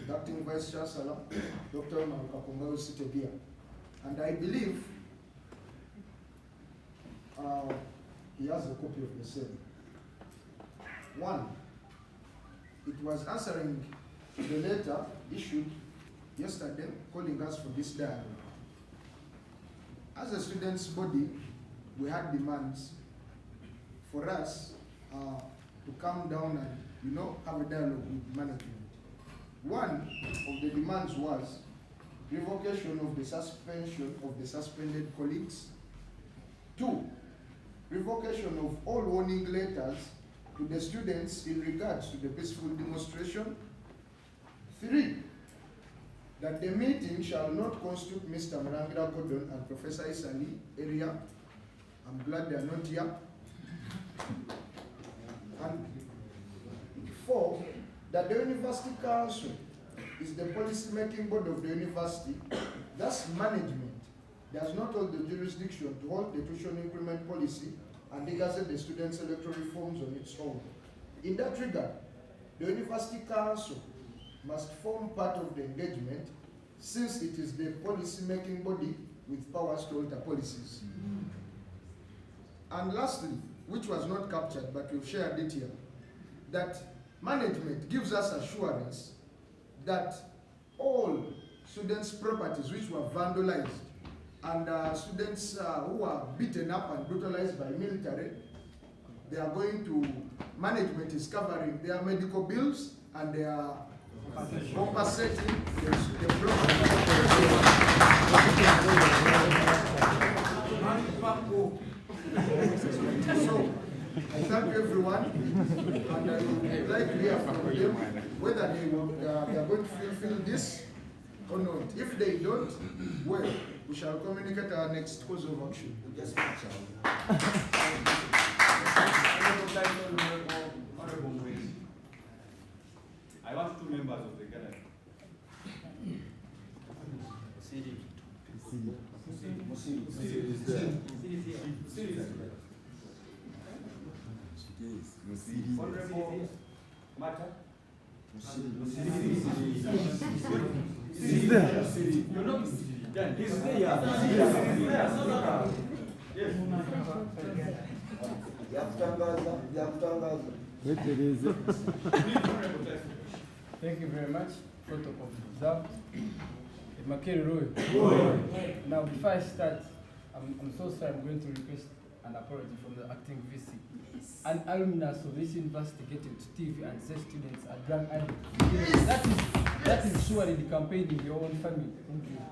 the Acting Vice Chancellor, Dr. Marukapungaru Sitebia. And I believe he has a copy of the same. One, it was answering the letter issued yesterday calling us for this dialogue. As a students' body, we had demands for us to come down and, have a dialogue with management. One of the demands was revocation of the suspension of the suspended colleagues. Two, revocation of all warning letters to the students in regards to the peaceful demonstration. Three, that the meeting shall not constitute Mr. Marangira Gordon and Professor Isali area. I'm glad they are not here. And four, that the University Council is the policy-making board of the university. Thus, management does not hold the jurisdiction to hold the tuition increment policy and negate the students' electoral reforms on its own. In that regard, the University Council must form part of the engagement since it is the policy-making body with powers to alter policies. And lastly, which was not captured but we've shared it here, that management gives us assurance that all students' properties which were vandalized and students who were beaten up and brutalized by military, they are going to, management is covering their medical bills and they are compensating the So, I thank everyone, and I would like to hear from them whether they are going to fulfill this or not. If they don't, well, we shall communicate our next course of action. I want 2 members of the gallery. Honorable Mata. He's there. Thank you very much. Protocol observed. Makeri Roy. Now, before I start, I'm so sorry. I'm going to request an apology from the acting VC. An alumnus of this university getting to TV and say students are drug addicts. That is surely the campaign in your own family.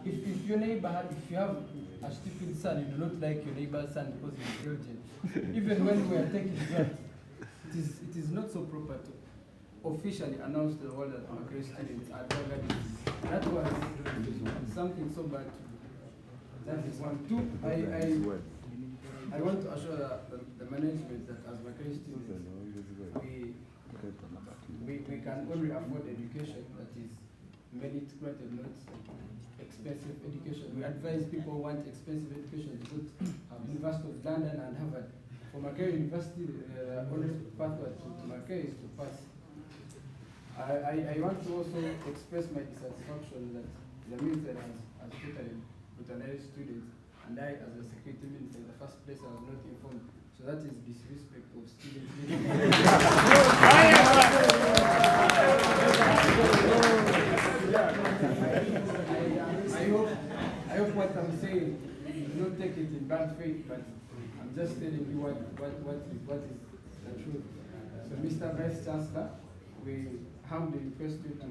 If your neighbor if you have a stupid son, you do not like your neighbor's son because he's intelligent. Even when we are taking drugs, it is not so proper to officially announce to the world that Makeri students are drug addicts. That was something so bad. That is one. Two, I want to assure the management that as Makeri students, we can only afford education that is merit granted, not expensive education. We advise people who want expensive education to go to University of London and Harvard. For Makeri University, the only pathway to Makeri is to pass. I want to also express my dissatisfaction that the minister has totally brutalized students, and I, as a security minister, in the first place, I was not informed. So that is disrespect of students. I hope what I'm saying, do not take it in bad faith, but I'm just telling you what is the truth. So, Mr. Vice Chancellor, we humbly request you to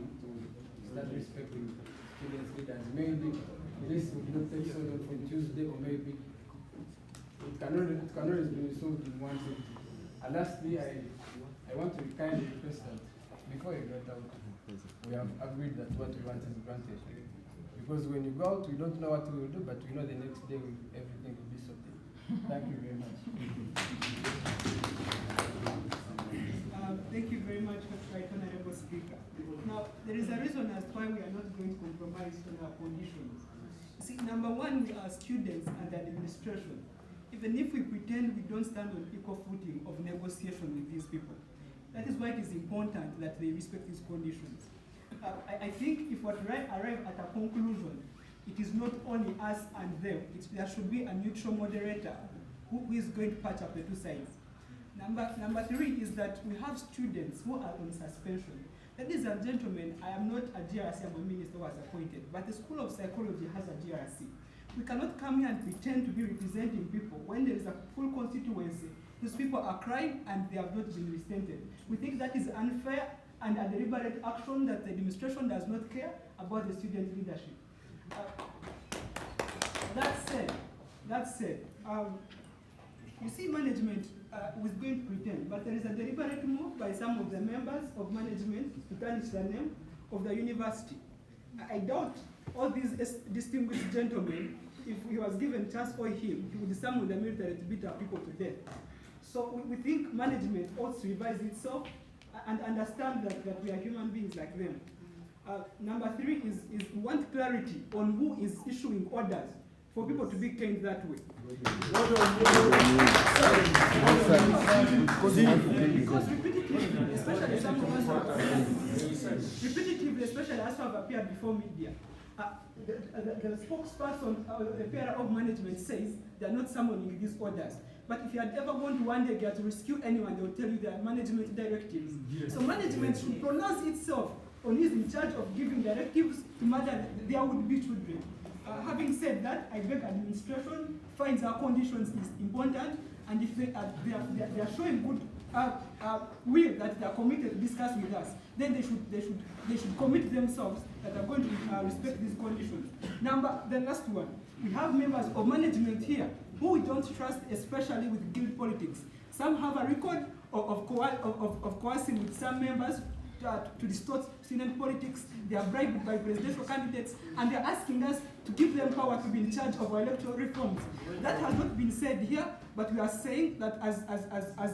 start respecting students' leaders. Maybe this will not take so long from Tuesday, or maybe it can always be resolved in one day. And lastly, I want to kindly request that before you get out, we have agreed that what we want is granted. Because when you go out, we don't know what we will do, but we know the next day everything will be sorted. Thank you very much. Thank you very much, Right Honorable Speaker. Now, there is a reason as to why we are not going to compromise on our conditions. See, number one, we are students and administration. Even if we pretend we don't stand on equal footing of negotiation with these people, that is why it is important that they respect these conditions. I think if we arrive at a conclusion, it is not only us and them. There should be a neutral moderator who is going to patch up the two sides. Number three is that we have students who are on suspension. Ladies and gentlemen, I am not a GRC, I'm a minister who was appointed, but the School of Psychology has a GRC. We cannot come here and pretend to be representing people when there is a full constituency. Those people are crying and they have not been represented. We think that is unfair and a deliberate action that the administration does not care about the student leadership. That said, you see management was going to pretend, but there is a deliberate move by some of the members of management to tarnish the name of the university. I doubt all these distinguished gentlemen, if he was given chance or him, he would summon the military to beat our people to death. So we think management ought to revise itself and understand that we are human beings like them. Number three is we want clarity on who is issuing orders for people to be trained that way. Because repetitively, especially some of us repetitively, especially as have appeared before media, the spokesperson, the PR of management says they are not summoning these orders. But if you had ever gone to one day to rescue anyone, they will tell you their management directives. Yes. So management should pronounce itself on who is in charge of giving directives to murder their would-be children. Having said that, I beg administration finds our conditions is important, and if they are showing good will that they are committed to discuss with us, then they should commit themselves that are going to respect these conditions. The last one, we have members of management here who we don't trust, especially with guild politics. Some have a record of coercing with some members to distort student politics. They are bribed by presidential candidates, and they are asking us to give them power to be in charge of our electoral reforms. That has not been said here, but we are saying that as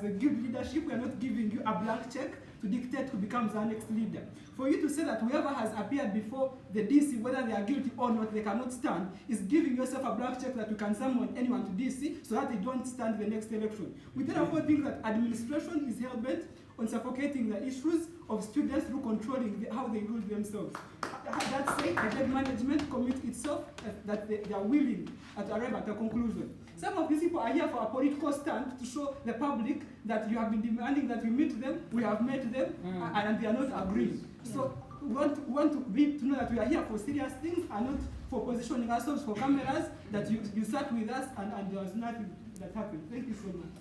the guild leadership, we are not giving you a blank check to dictate who becomes our next leader. For you to say that whoever has appeared before the DC, whether they are guilty or not, they cannot stand, is giving yourself a blank check that you can summon anyone to DC so that they don't stand the next election. We therefore think that administration is hell-bent on suffocating the issues of students through controlling how they rule themselves. That said, the head management commits itself that they are willing to arrive at a conclusion. Some of these people are here for a political stand to show the public that you have been demanding that we meet them, we have met them, and they are not agreeing. So we want to know that we are here for serious things and not for positioning ourselves for cameras, that you sat with us and there was nothing that happened. Thank you so much.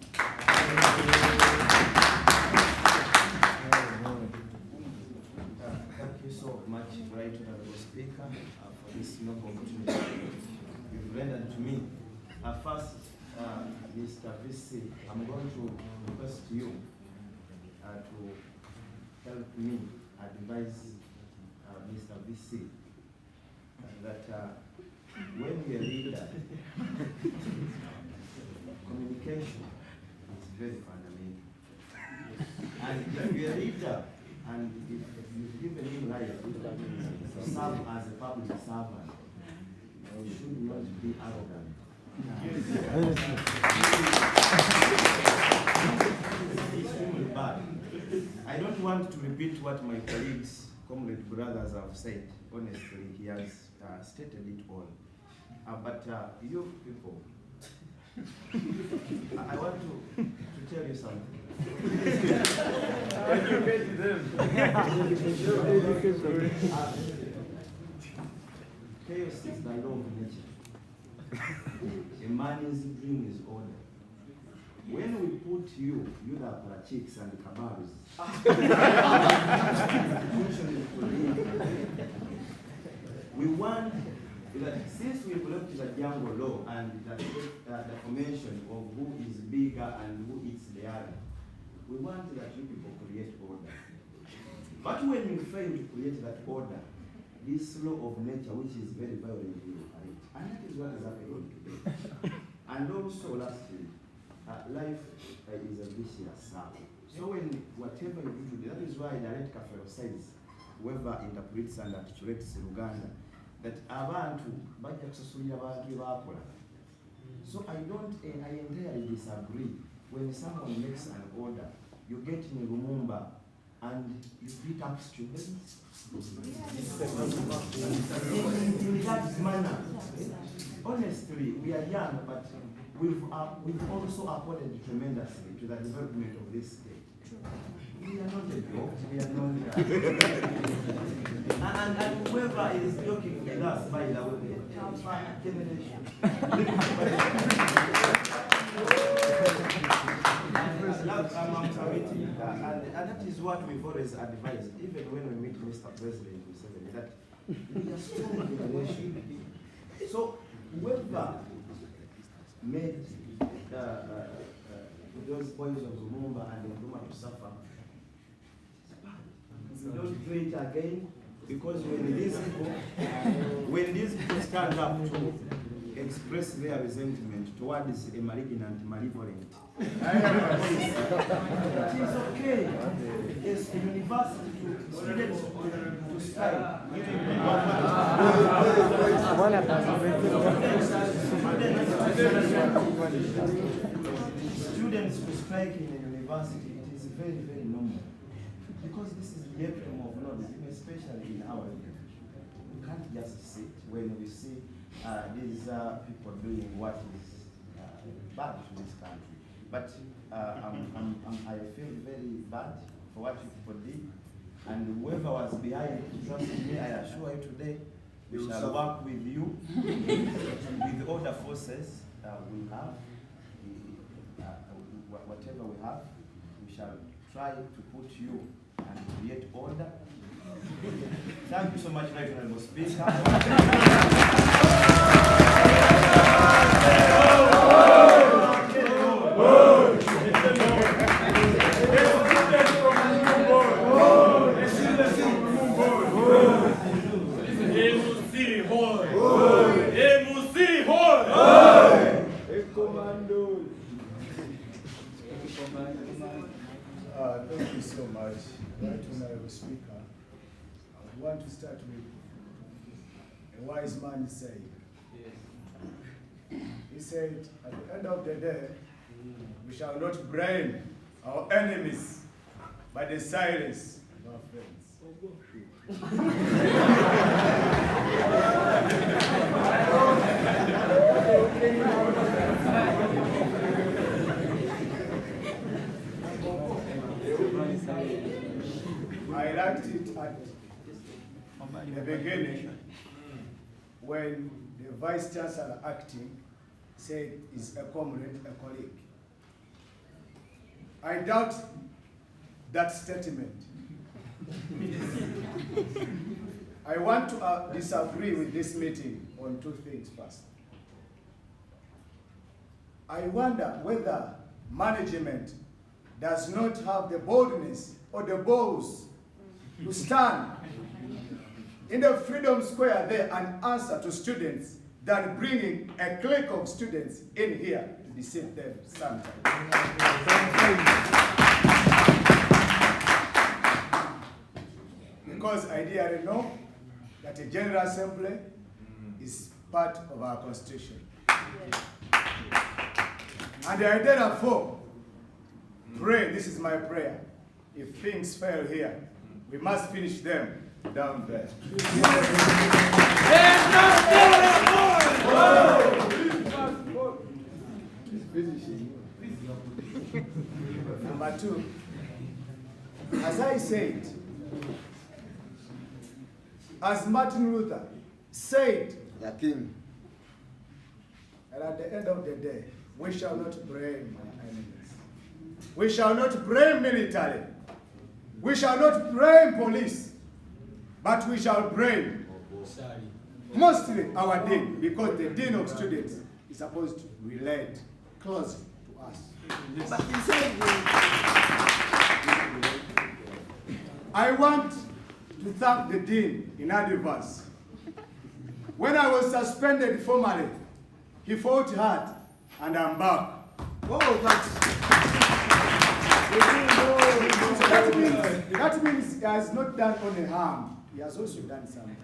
Thank you so much, Right Honorable Speaker, for this noble opportunity you've rendered to me. First, Mr. VC, I'm going to request you to help me advise Mr. VC that when we are leader, communication is very fundamental. And if you are leader, and if you've given him life to serve as a public servant, you should not be arrogant. Extremely bad. I don't want to repeat what my colleagues, comrade brothers have said. Honestly, he has stated it all. But you people, I want to tell you something. Chaos is the law of nature. A man's dream is order. When we put you are parachicks and kababs. We want that since we've left the jungle law and the formation of who is bigger and who eats the other, we want that you people create order. But when you fail to create that order, this law of nature, which is very violent, will operate. And that is what is happening today. And also, lastly, life is a vicious circle. So when whatever you do today, that is why Direct Kafero says, whoever interprets and articulates Uganda, that abantu bajja kusasulira abantu bakola. So I entirely disagree. When someone makes an order, you get in Lumumba and you beat up students, in that manner. Honestly, we are young, but we've also appointed tremendously to the development of this state. We are not a joke, we are not. And whoever is joking with us, by the way, have fun generation. And that is what we've always advised, even when we meet Mr. President, we say that we are strong generation. So whoever made those boys of Lumumba and Nkrumah to suffer, we don't do it again, because when these people stand up to express their resentment towards a malignant, malevolent, it is okay. Yes, in university, students to strike. Students to strike in a university, it is very, very normal. Because this is the epitome of knowledge, especially in our youth. We can't just sit when we see these people doing what is bad to this country. But I feel very bad for what you people did. And whoever was behind it, trust me, I assure you today, we shall work with you, with all the forces we have, whatever we have, we shall try to put you and create order. Thank you so much, Right Honorable Speaker. Thank you so much, Right Honorable Speaker. I want to start with a wise man said. He said, at the end of the day, we shall not blame our enemies by the silence of our friends. I liked it at the beginning when the Vice Chancellor acting said is a comrade, a colleague. I doubt that statement. I want to disagree with this meeting on two things first. I wonder whether management does not have the boldness or the balls to stand in the Freedom Square there and answer to students than bringing a clique of students in here to deceive them sometimes. Because I ideally know that a General Assembly is part of our Constitution. And I therefore pray, this is my prayer, if things fail here, we must finish them down there. Number two, as I said, as Martin Luther said, the king. And at the end of the day, we shall not blame our enemies. We shall not blame military. We shall not blame police. But we shall blame mostly our dean, because the dean of students is supposed to relate closely to us. But he said, I want to thank the dean in advance. When I was suspended formally, he fought hard, and I'm back. Oh, that means he has not done only harm. He has also done some good.